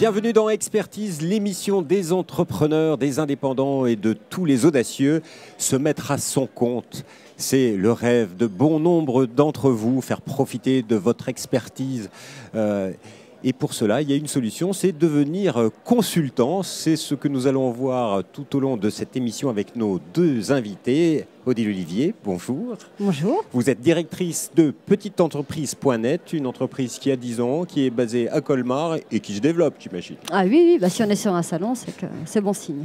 Bienvenue dans Expertise, l'émission des entrepreneurs, des indépendants et de tous les audacieux. Se mettre à son compte, c'est le rêve de bon nombre d'entre vous, faire profiter de votre expertise. Et pour cela, il y a une solution, c'est devenir consultant. C'est ce que nous allons voir tout au long de cette émission avec nos deux invités. Odile Olivier, bonjour. Bonjour. Vous êtes directrice de petiteentreprise.net, une entreprise qui a 10 ans, qui est basée à Colmar et qui se développe, j'imagine. Ah oui, bah, si on est sur un salon, c'est que c'est bon signe.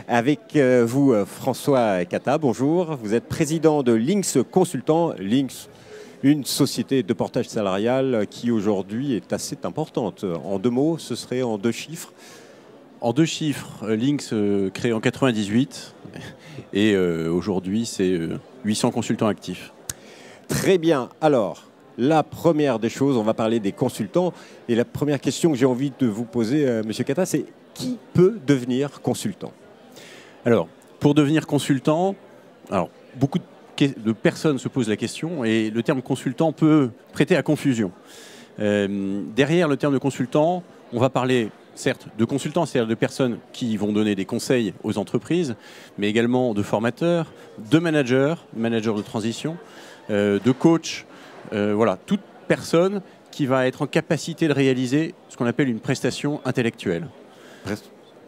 Avec vous, François Cata, bonjour. Vous êtes président de Lynx Consultant. Lynx, une société de portage salarial qui aujourd'hui est assez importante. En deux mots, ce serait en deux chiffres. En deux chiffres, Lynx créé en 98 et aujourd'hui c'est 800 consultants actifs. Très bien. Alors, la première des choses, on va parler des consultants. Et la première question que j'ai envie de vous poser, Monsieur Cata, c'est qui peut devenir consultant? Alors, pour devenir consultant, beaucoup de personnes se posent la question et le terme consultant peut prêter à confusion. Derrière le terme de consultant, on va parler certes de consultants, c'est-à-dire de personnes qui vont donner des conseils aux entreprises, mais également de formateurs, de managers de transition, de coachs, voilà, toute personne qui va être en capacité de réaliser ce qu'on appelle une prestation intellectuelle.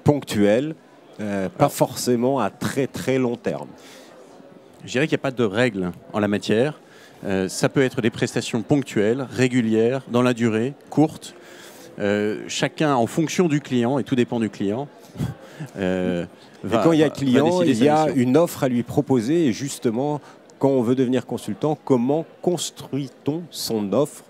Ponctuelle, pas forcément à très très long terme. Je dirais qu'il n'y a pas de règle en la matière. Ça peut être des prestations ponctuelles, régulières, dans la durée, courtes. Chacun en fonction du client, et tout dépend du client. Et quand il y a client, il y a une offre à lui proposer. Et justement, quand on veut devenir consultant, comment construit-on son offre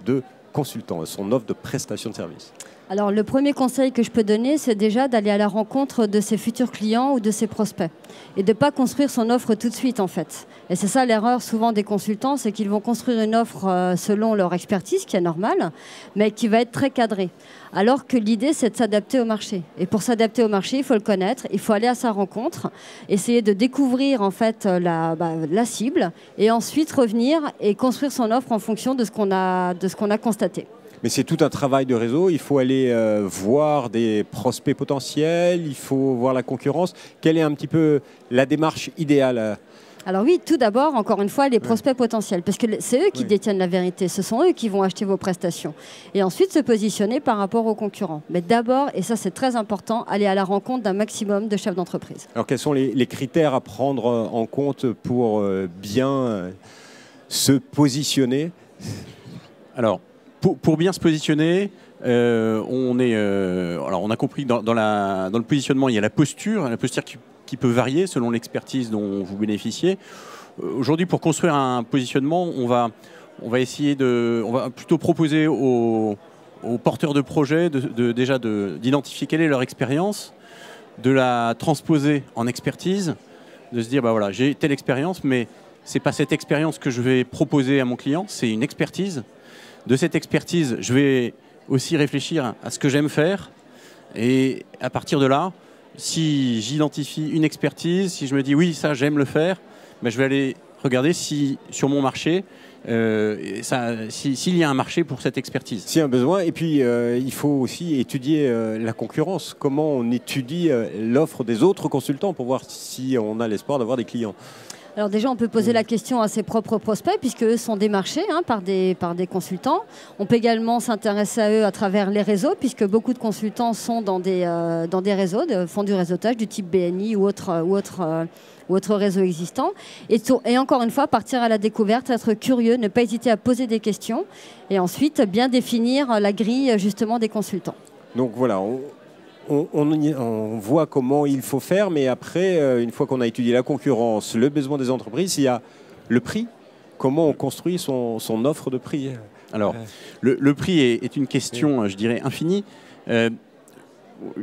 de consultant, son offre de prestation de service? Alors, le premier conseil que je peux donner, c'est déjà d'aller à la rencontre de ses futurs clients ou de ses prospects et de ne pas construire son offre tout de suite, en fait. Et c'est ça l'erreur souvent des consultants, c'est qu'ils vont construire une offre selon leur expertise, qui est normale, mais qui va être très cadrée. Alors que l'idée, c'est de s'adapter au marché. Et pour s'adapter au marché, il faut le connaître, il faut aller à sa rencontre, essayer de découvrir en fait la cible et ensuite revenir et construire son offre en fonction de ce qu'on a constaté. Mais c'est tout un travail de réseau. Il faut aller voir des prospects potentiels, il faut voir la concurrence. Quelle est un petit peu la démarche idéale? Alors oui, tout d'abord, encore une fois, les prospects potentiels, parce que c'est eux qui détiennent la vérité, ce sont eux qui vont acheter vos prestations. Et ensuite se positionner par rapport aux concurrents. Mais d'abord, et ça c'est très important, aller à la rencontre d'un maximum de chefs d'entreprise. Alors quels sont les critères à prendre en compte pour bien se positionner? Alors, pour bien se positionner, on a compris dans le positionnement, il y a la posture qui peut varier selon l'expertise dont vous bénéficiez. Aujourd'hui, pour construire un positionnement, on va plutôt proposer aux porteurs de projet d'identifier quelle est leur expérience, de la transposer en expertise, de se dire bah voilà, j'ai telle expérience, mais c'est pas cette expérience que je vais proposer à mon client, c'est une expertise. De cette expertise, je vais aussi réfléchir à ce que j'aime faire. Et à partir de là, si j'identifie une expertise, si je me dis oui, ça j'aime le faire, ben je vais aller regarder si sur mon marché, s'il y a un marché pour cette expertise. S'il y a un besoin. Et puis, il faut aussi étudier la concurrence. Comment on étudie l'offre des autres consultants pour voir si on a l'espoir d'avoir des clients? Alors déjà, on peut poser la question à ses propres prospects, puisque eux sont démarchés par des consultants. On peut également s'intéresser à eux à travers les réseaux, puisque beaucoup de consultants sont dans des réseaux, font du réseautage du type BNI ou autre réseau existant. Et encore une fois, partir à la découverte, être curieux, ne pas hésiter à poser des questions, et ensuite bien définir la grille justement des consultants. Donc voilà, on voit comment il faut faire, mais après, une fois qu'on a étudié la concurrence, le besoin des entreprises, il y a le prix. Comment on construit son offre de prix? Alors, le prix est une question, je dirais, infinie.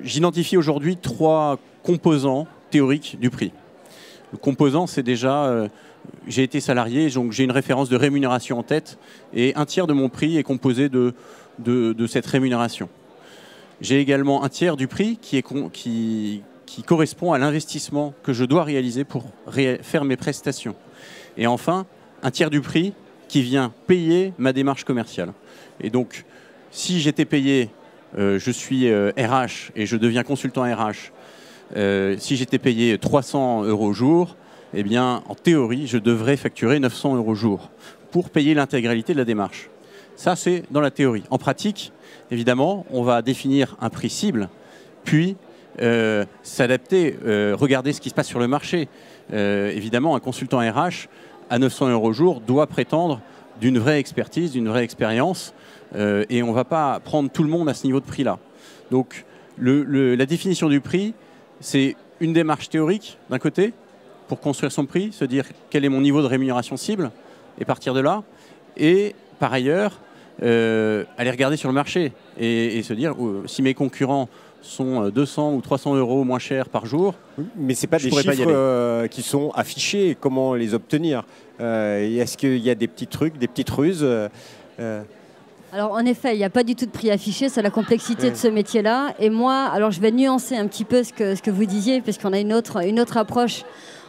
J'identifie aujourd'hui 3 composants théoriques du prix. Le composant, c'est déjà, j'ai été salarié, donc j'ai une référence de rémunération en tête, et un tiers de mon prix est composé de cette rémunération. J'ai également un tiers du prix qui correspond à l'investissement que je dois réaliser pour faire mes prestations. Et enfin, un tiers du prix qui vient payer ma démarche commerciale. Et donc, si j'étais payé je suis RH et je deviens consultant RH, si j'étais payé 300 € au jour, eh bien, en théorie, je devrais facturer 900 € au jour pour payer l'intégralité de la démarche. Ça, c'est dans la théorie. En pratique, évidemment, on va définir un prix cible, puis s'adapter, regarder ce qui se passe sur le marché. Évidemment, un consultant RH à 900 € au jour doit prétendre d'une vraie expertise, d'une vraie expérience, et on ne va pas prendre tout le monde à ce niveau de prix-là. Donc, la définition du prix, c'est une démarche théorique, d'un côté, pour construire son prix, se dire quel est mon niveau de rémunération cible, et partir de là. Et par ailleurs, aller regarder sur le marché et se dire si mes concurrents sont 200 ou 300 € moins chers par jour. Mais ce n'est pas des chiffres qui sont affichés. Comment les obtenir? Est-ce qu'il y a des petits trucs, des petites ruses Alors en effet, il n'y a pas du tout de prix affiché, c'est la complexité de ce métier-là. Et moi, alors je vais nuancer un petit peu ce que vous disiez, parce qu'on a une autre approche.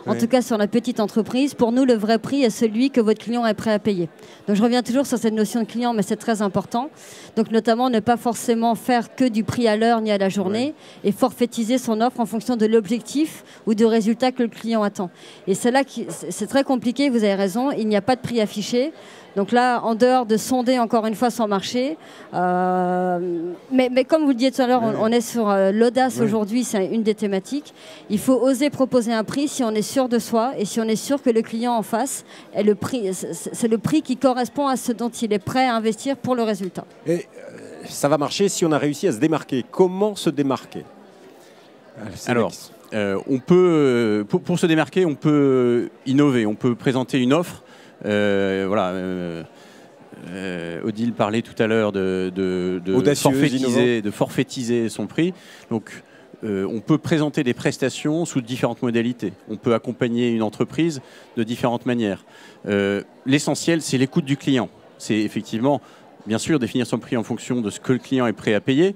En tout cas, sur la petite entreprise, pour nous, le vrai prix est celui que votre client est prêt à payer. Donc, je reviens toujours sur cette notion de client, mais c'est très important. Donc, notamment, ne pas forcément faire que du prix à l'heure ni à la journée et forfaitiser son offre en fonction de l'objectif ou du résultat que le client attend. Et c'est là que c'est très compliqué, vous avez raison, il n'y a pas de prix affiché. Donc là, en dehors de sonder encore une fois son marché, mais comme vous le disiez tout à l'heure, on est sur l'audace aujourd'hui, c'est une des thématiques. Il faut oser proposer un prix si on est sûr de soi et si on est sûr que le client en face, c'est le prix qui correspond à ce dont il est prêt à investir pour le résultat. Et ça va marcher si on a réussi à se démarquer. Comment se démarquer? Alors, on peut, pour se démarquer, on peut innover, on peut présenter une offre. Voilà, Odile parlait tout à l'heure de forfaitiser son prix. Donc, on peut présenter des prestations sous différentes modalités. On peut accompagner une entreprise de différentes manières. L'essentiel, c'est l'écoute du client. C'est effectivement, bien sûr, définir son prix en fonction de ce que le client est prêt à payer.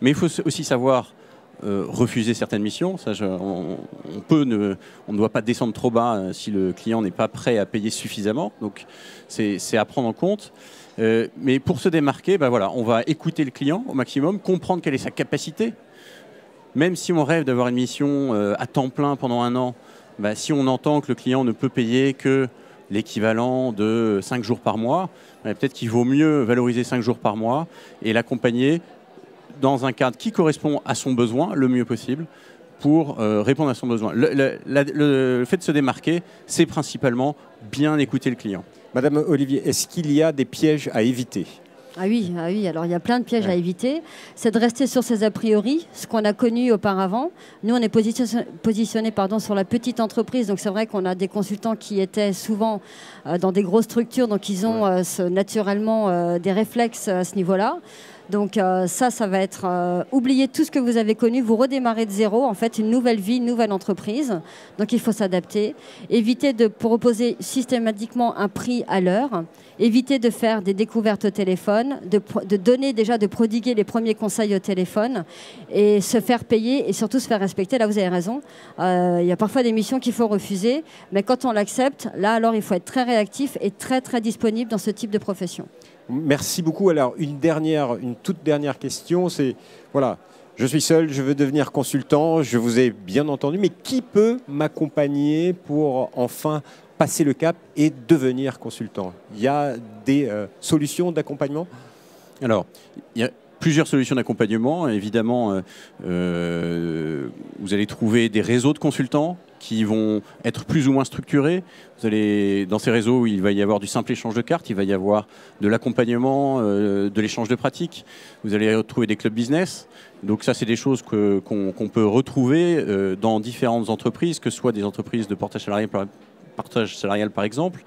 Mais il faut aussi savoir refuser certaines missions. Ça, on ne doit pas descendre trop bas si le client n'est pas prêt à payer suffisamment. Donc, c'est à prendre en compte. Mais pour se démarquer, ben voilà, on va écouter le client au maximum, comprendre quelle est sa capacité. Même si on rêve d'avoir une mission à temps plein pendant 1 an, ben, si on entend que le client ne peut payer que l'équivalent de 5 jours par mois, ben, peut-être qu'il vaut mieux valoriser 5 jours par mois et l'accompagner dans un cadre qui correspond à son besoin le mieux possible pour répondre à son besoin. Le fait de se démarquer, c'est principalement bien écouter le client. Madame Olivier, est-ce qu'il y a des pièges à éviter ? Ah oui, alors il y a plein de pièges à éviter. C'est de rester sur ses a priori, ce qu'on a connu auparavant. Nous, on est positionné sur la petite entreprise, donc c'est vrai qu'on a des consultants qui étaient souvent dans des grosses structures, donc ils ont naturellement des réflexes à ce niveau-là. Donc ça va être oublier tout ce que vous avez connu, vous redémarrez de zéro, en fait, une nouvelle vie, une nouvelle entreprise. Donc il faut s'adapter. Éviter de proposer systématiquement un prix à l'heure. Éviter de faire des découvertes au téléphone, de prodiguer les premiers conseils au téléphone et se faire payer et surtout se faire respecter. Là, vous avez raison. Il y a parfois des missions qu'il faut refuser, mais quand on l'accepte, là, alors, il faut être très réactif et très, très disponible dans ce type de profession. Merci beaucoup. Alors, une toute dernière question, c'est, voilà, je suis seul, je veux devenir consultant, je vous ai bien entendu, mais qui peut m'accompagner pour enfin passer le cap et devenir consultant? Il y a des solutions d'accompagnement? Alors, il y a plusieurs solutions d'accompagnement. Évidemment, vous allez trouver des réseaux de consultants qui vont être plus ou moins structurés. Dans ces réseaux, il va y avoir du simple échange de cartes, il va y avoir de l'accompagnement, de l'échange de pratiques. Vous allez retrouver des clubs business. Donc ça, c'est des choses qu'on peut retrouver dans différentes entreprises, que ce soit des entreprises de portage salarial par exemple.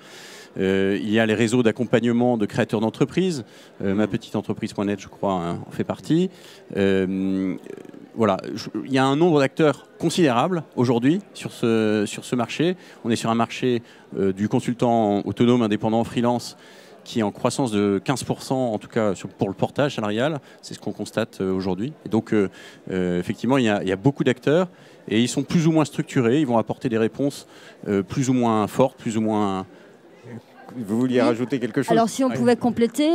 Il y a les réseaux d'accompagnement de créateurs d'entreprises. Mapetiteentreprise.net, je crois, en fait partie. Voilà, il y a un nombre d'acteurs considérable aujourd'hui sur ce marché. On est sur un marché du consultant autonome, indépendant, freelance, qui est en croissance de 15%, en tout cas pour le portage salarial. C'est ce qu'on constate aujourd'hui. Et donc, effectivement, il y a beaucoup d'acteurs et ils sont plus ou moins structurés. Ils vont apporter des réponses plus ou moins fortes, plus ou moins Vous vouliez rajouter quelque chose? Alors si on pouvait compléter,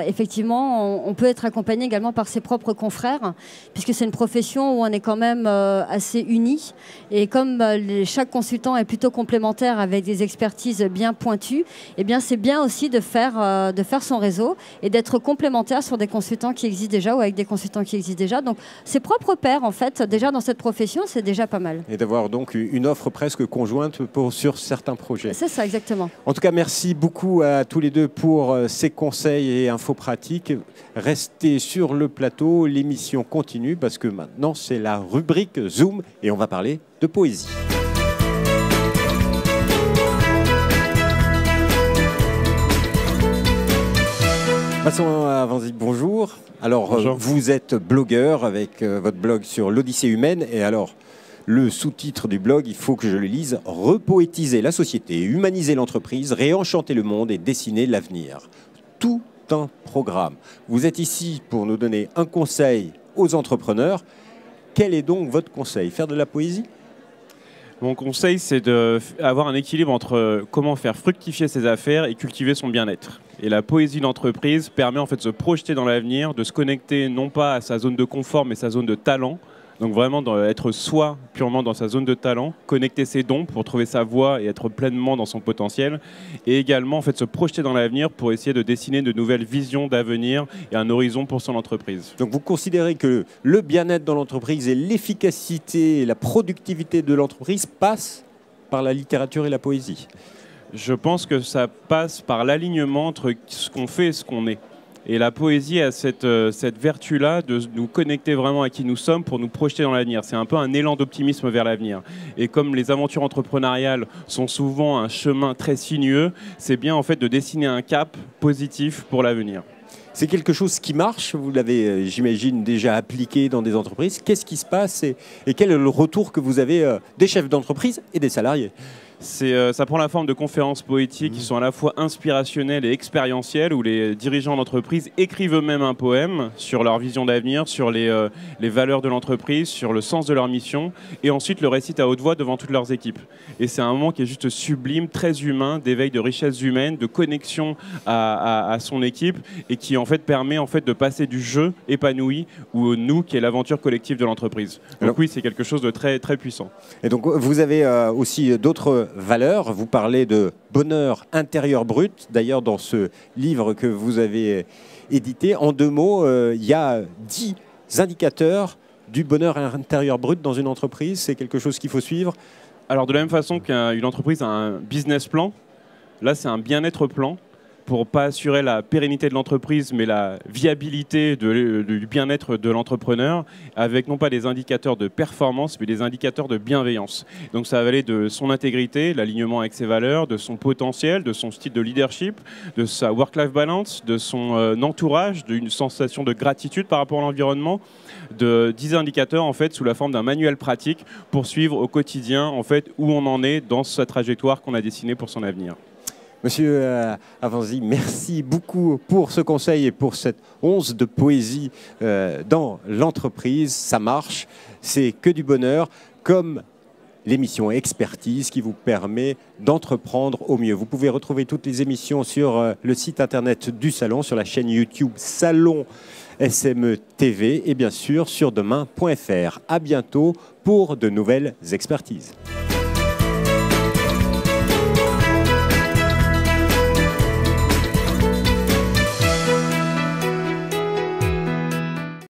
effectivement, on peut être accompagné également par ses propres confrères, puisque c'est une profession où on est quand même assez unis. Et comme chaque consultant est plutôt complémentaire avec des expertises bien pointues, eh bien c'est bien aussi de faire son réseau et d'être complémentaire sur des consultants qui existent déjà ou avec des consultants qui existent déjà. Donc ses propres pairs, en fait, déjà dans cette profession, c'est déjà pas mal. Et d'avoir donc une offre presque conjointe sur certains projets. C'est ça, exactement. En tout cas, merci beaucoup à tous les deux pour ces conseils et infos pratiques. Restez sur le plateau, l'émission continue parce que maintenant c'est la rubrique Zoom et on va parler de poésie. Passons à Avanzi, bonjour. Alors, bonjour. Vous êtes blogueur avec votre blog sur l'Odyssée humaine et alors le sous-titre du blog, il faut que je le lise, « Repoétiser la société, humaniser l'entreprise, réenchanter le monde et dessiner l'avenir ». Tout un programme. Vous êtes ici pour nous donner un conseil aux entrepreneurs. Quel est donc votre conseil? Faire de la poésie? Mon conseil, c'est d'avoir un équilibre entre comment faire fructifier ses affaires et cultiver son bien-être. Et la poésie d'entreprise permet en fait de se projeter dans l'avenir, de se connecter non pas à sa zone de confort, mais sa zone de talent. Donc vraiment être soi purement dans sa zone de talent, connecter ses dons pour trouver sa voie et être pleinement dans son potentiel. Et également en fait, se projeter dans l'avenir pour essayer de dessiner de nouvelles visions d'avenir et un horizon pour son entreprise. Donc vous considérez que le bien-être dans l'entreprise et l'efficacité et la productivité de l'entreprise passent par la littérature et la poésie? Je pense que ça passe par l'alignement entre ce qu'on fait et ce qu'on est. Et la poésie a cette vertu-là de nous connecter vraiment à qui nous sommes pour nous projeter dans l'avenir. C'est un peu un élan d'optimisme vers l'avenir. Et comme les aventures entrepreneuriales sont souvent un chemin très sinueux, c'est bien en fait de dessiner un cap positif pour l'avenir. C'est quelque chose qui marche, vous l'avez, j'imagine, déjà appliqué dans des entreprises. Qu'est-ce qui se passe et quel est le retour que vous avez des chefs d'entreprise et des salariés? Ça prend la forme de conférences poétiques qui sont à la fois inspirationnelles et expérientielles, où les dirigeants d'entreprise écrivent eux-mêmes un poème sur leur vision d'avenir, sur les valeurs de l'entreprise, sur le sens de leur mission, et ensuite le récitent à haute voix devant toutes leurs équipes. Et c'est un moment qui est juste sublime, très humain, d'éveil de richesses humaines, de connexion à son équipe, et qui en fait permet en fait de passer du jeu épanoui au nous, qui est l'aventure collective de l'entreprise. Donc oui, c'est quelque chose de très, très puissant. Et donc vous avez aussi d'autres valeurs. Vous parlez de bonheur intérieur brut. D'ailleurs, dans ce livre que vous avez édité, en 2 mots, il y a 10 indicateurs du bonheur intérieur brut dans une entreprise. C'est quelque chose qu'il faut suivre? Alors, de la même façon qu'une entreprise a un business plan, là, c'est un bien-être plan pour ne pas assurer la pérennité de l'entreprise, mais la viabilité du bien-être de l'entrepreneur, avec non pas des indicateurs de performance, mais des indicateurs de bienveillance. Donc ça va aller de son intégrité, l'alignement avec ses valeurs, de son potentiel, de son style de leadership, de sa work-life balance, de son entourage, d'une sensation de gratitude par rapport à l'environnement, de 10 indicateurs en fait, sous la forme d'un manuel pratique pour suivre au quotidien en fait, où on en est dans sa trajectoire qu'on a dessinée pour son avenir. Monsieur Avanzi, merci beaucoup pour ce conseil et pour cette once de poésie dans l'entreprise. Ça marche, c'est que du bonheur, comme l'émission Expertise qui vous permet d'entreprendre au mieux. Vous pouvez retrouver toutes les émissions sur le site internet du Salon, sur la chaîne YouTube Salon SME TV et bien sûr sur demain.fr. À bientôt pour de nouvelles expertises.